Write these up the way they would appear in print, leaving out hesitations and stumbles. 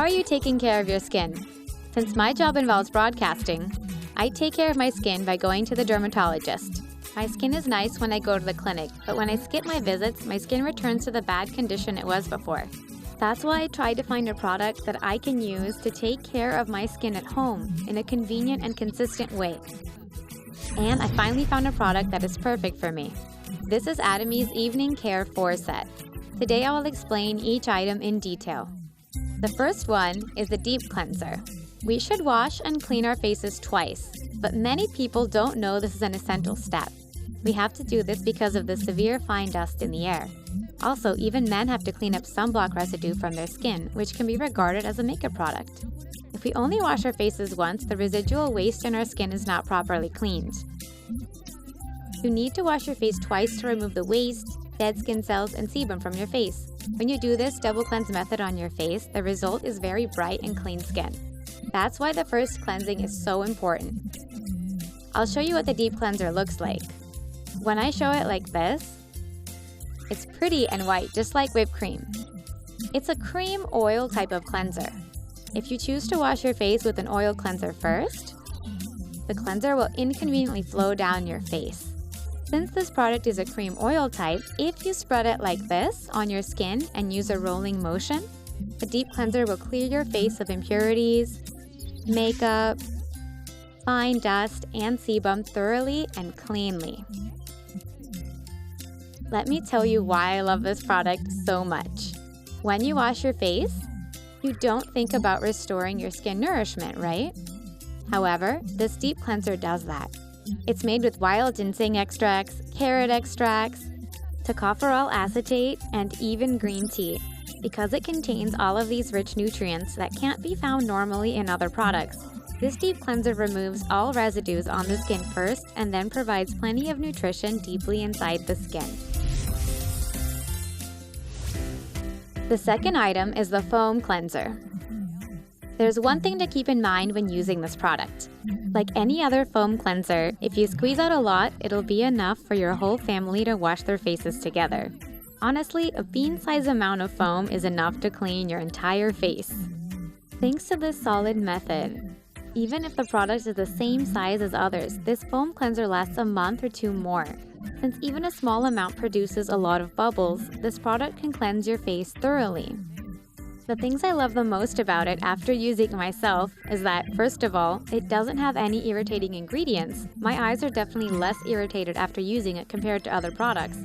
are you taking care of your skin? Since my job involves broadcasting, I take care of my skin by going to the dermatologist. My skin is nice when I go to the clinic, but when I skip my visits, my skin returns to the bad condition it was before. That's why I try to find a product that I can use to take care of my skin at home in a convenient and consistent way. And I finally found a product that is perfect for me. This is ATOMY's Evening Care 4 set. Today I will explain each item in detail. The first one is the deep cleanser. We should wash and clean our faces twice, but many people don't know this is an essential step. We have to do this because of the severe fine dust in the air. Also, even men have to clean up sunblock residue from their skin, which can be regarded as a makeup product. If we only wash our faces once, the residual waste in our skin is not properly cleaned. You need to wash your face twice to remove the waste, dead skin cells, and sebum from your face. When you do this double cleanse method on your face, the result is very bright and clean skin. That's why the first cleansing is so important. I'll show you what the deep cleanser looks like. When I show it like this, it's pretty and white, just like whipped cream. It's a cream oil type of cleanser. If you choose to wash your face with an oil cleanser first, the cleanser will inconveniently flow down your face. Since this product is a cream oil type, if you spread it like this on your skin and use a rolling motion, the deep cleanser will clear your face of impurities, makeup, fine dust, and sebum thoroughly and cleanly. Let me tell you why I love this product so much. When you wash your face, you don't think about restoring your skin nourishment, right? However, this deep cleanser does that. It's made with wild ginseng extracts, carrot extracts, tocopherol acetate, and even green tea, because it contains all of these rich nutrients that can't be found normally in other products. This deep cleanser removes all residues on the skin first and then provides plenty of nutrition deeply inside the skin. The second item is the foam cleanser. There's one thing to keep in mind when using this product. Like any other foam cleanser, if you squeeze out a lot, it'll be enough for your whole family to wash their faces together. Honestly, a bean-sized amount of foam is enough to clean your entire face. Thanks to this solid method, even if the product is the same size as others, this foam cleanser lasts a month or two more. Since even a small amount produces a lot of bubbles, this product can cleanse your face thoroughly. The things I love the most about it after using it myself is that, first of all, it doesn't have any irritating ingredients. My eyes are definitely less irritated after using it compared to other products.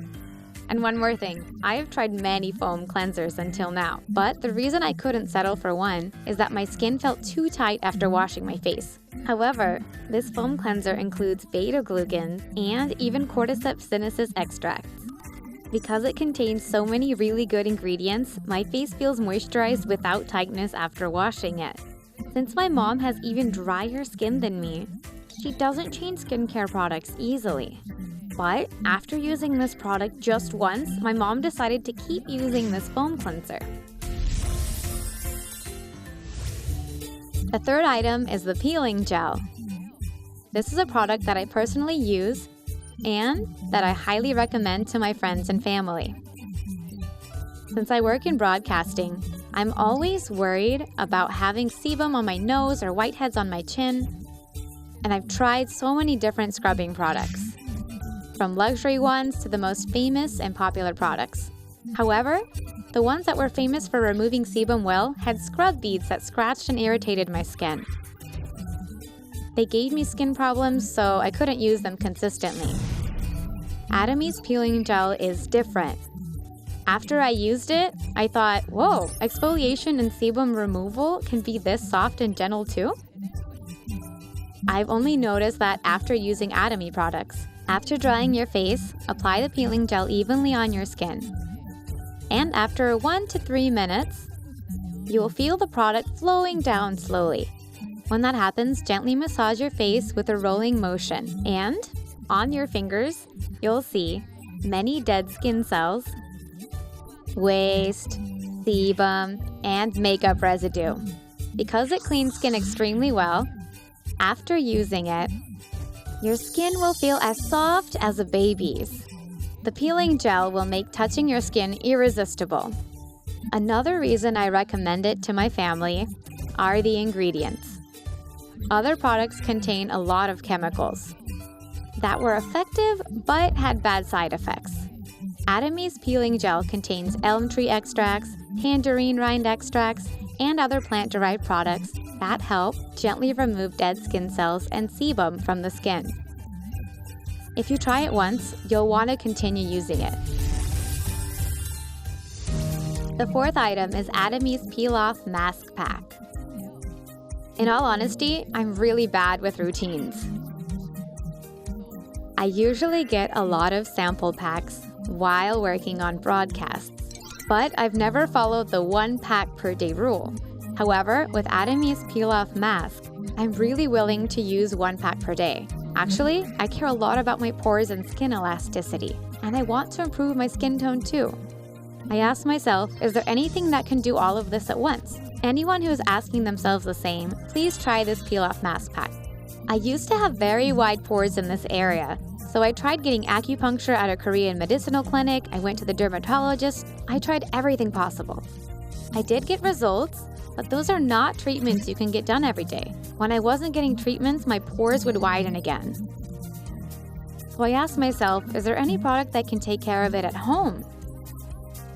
And one more thing, I have tried many foam cleansers until now, but the reason I couldn't settle for one is that my skin felt too tight after washing my face. However, this foam cleanser includes beta-glucans and even cordyceps sinensis extracts. Because it contains so many really good ingredients, my face feels moisturized without tightness after washing it. Since my mom has even drier skin than me, she doesn't change skincare products easily. But after using this product just once, my mom decided to keep using this foam cleanser. The third item is the peeling gel. This is a product that I personally use and that I highly recommend to my friends and family. Since I work in broadcasting, I'm always worried about having sebum on my nose or whiteheads on my chin, and I've tried so many different scrubbing products, from luxury ones to the most famous and popular products. However, the ones that were famous for removing sebum well had scrub beads that scratched and irritated my skin. They gave me skin problems, so I couldn't use them consistently. ATOMY's peeling gel is different. After I used it, I thought, whoa, exfoliation and sebum removal can be this soft and gentle too? I've only noticed that after using ATOMY products. After drying your face, apply the peeling gel evenly on your skin. And after 1 to 3 minutes, you will feel the product flowing down slowly. When that happens, gently massage your face with a rolling motion, and on your fingers, you'll see many dead skin cells, waste, sebum, and makeup residue. Because it cleans skin extremely well, after using it, your skin will feel as soft as a baby's. The peeling gel will make touching your skin irresistible. Another reason I recommend it to my family are the ingredients. Other products contain a lot of chemicals that were effective but had bad side effects. ATOMY's peeling gel contains elm tree extracts, tangerine rind extracts, and other plant-derived products that help gently remove dead skin cells and sebum from the skin. If you try it once, you'll want to continue using it. The fourth item is ATOMY's Peel-Off Mask Pack. In all honesty, I'm really bad with routines. I usually get a lot of sample packs while working on broadcasts, but I've never followed the 1 pack per day rule. However, with ATOMY's Peel-Off Mask, I'm really willing to use 1 pack per day. Actually, I care a lot about my pores and skin elasticity, and I want to improve my skin tone too. I asked myself, is there anything that can do all of this at once? Anyone who is asking themselves the same, please try this peel-off mask pack. I used to have very wide pores in this area, so I tried getting acupuncture at a Korean medicinal clinic, I went to the dermatologist, I tried everything possible. I did get results, but those are not treatments you can get done every day. When I wasn't getting treatments, my pores would widen again. So I asked myself, is there any product that can take care of it at home?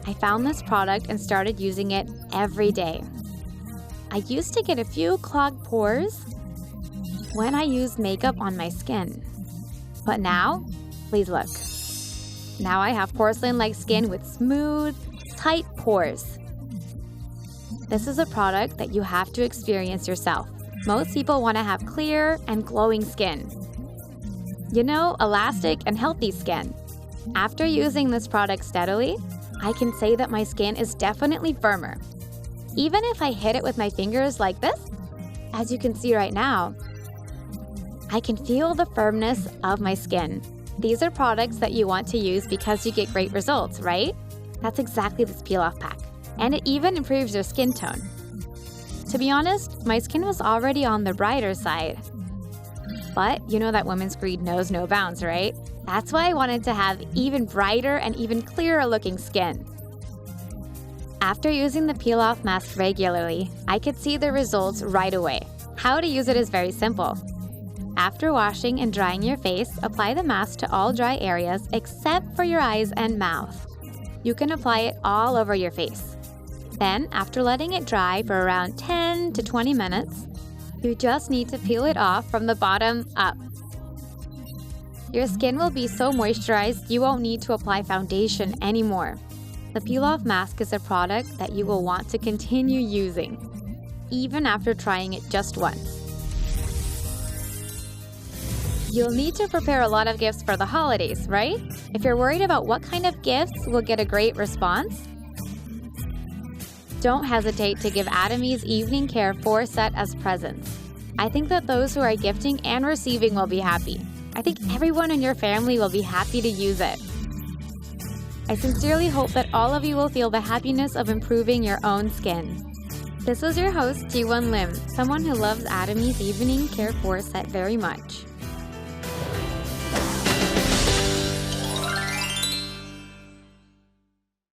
I found this product and started using it every day. I used to get a few clogged pores when I used makeup on my skin. But now, please look. Now I have porcelain-like skin with smooth, tight pores. This is a product that you have to experience yourself. Most people want to have clear and glowing skin. You know, elastic and healthy skin. After using this product steadily, I can say that my skin is definitely firmer. Even if I hit it with my fingers like this, as you can see right now, I can feel the firmness of my skin. These are products that you want to use because you get great results, right? That's exactly this peel-off pack. And it even improves your skin tone. To be honest, my skin was already on the brighter side. But you know that women's greed knows no bounds, right? That's why I wanted to have even brighter and even clearer looking skin. After using the peel-off mask regularly, I could see the results right away. How to use it is very simple. After washing and drying your face, apply the mask to all dry areas except for your eyes and mouth. You can apply it all over your face. Then, after letting it dry for around 10 to 20 minutes, you just need to peel it off from the bottom up. Your skin will be so moisturized you won't need to apply foundation anymore. The peel-off mask is a product that you will want to continue using, even after trying it just once. You'll need to prepare a lot of gifts for the holidays, right? If you're worried about what kind of gifts will get a great response, don't hesitate to give ATOMY's Evening Care 4 set as presents. I think that those who are gifting and receiving will be happy. I think everyone in your family will be happy to use it. I sincerely hope that all of you will feel the happiness of improving your own skin. This is your host, Jiwon Lim, someone who loves ATOMY's Evening Care 4 set very much.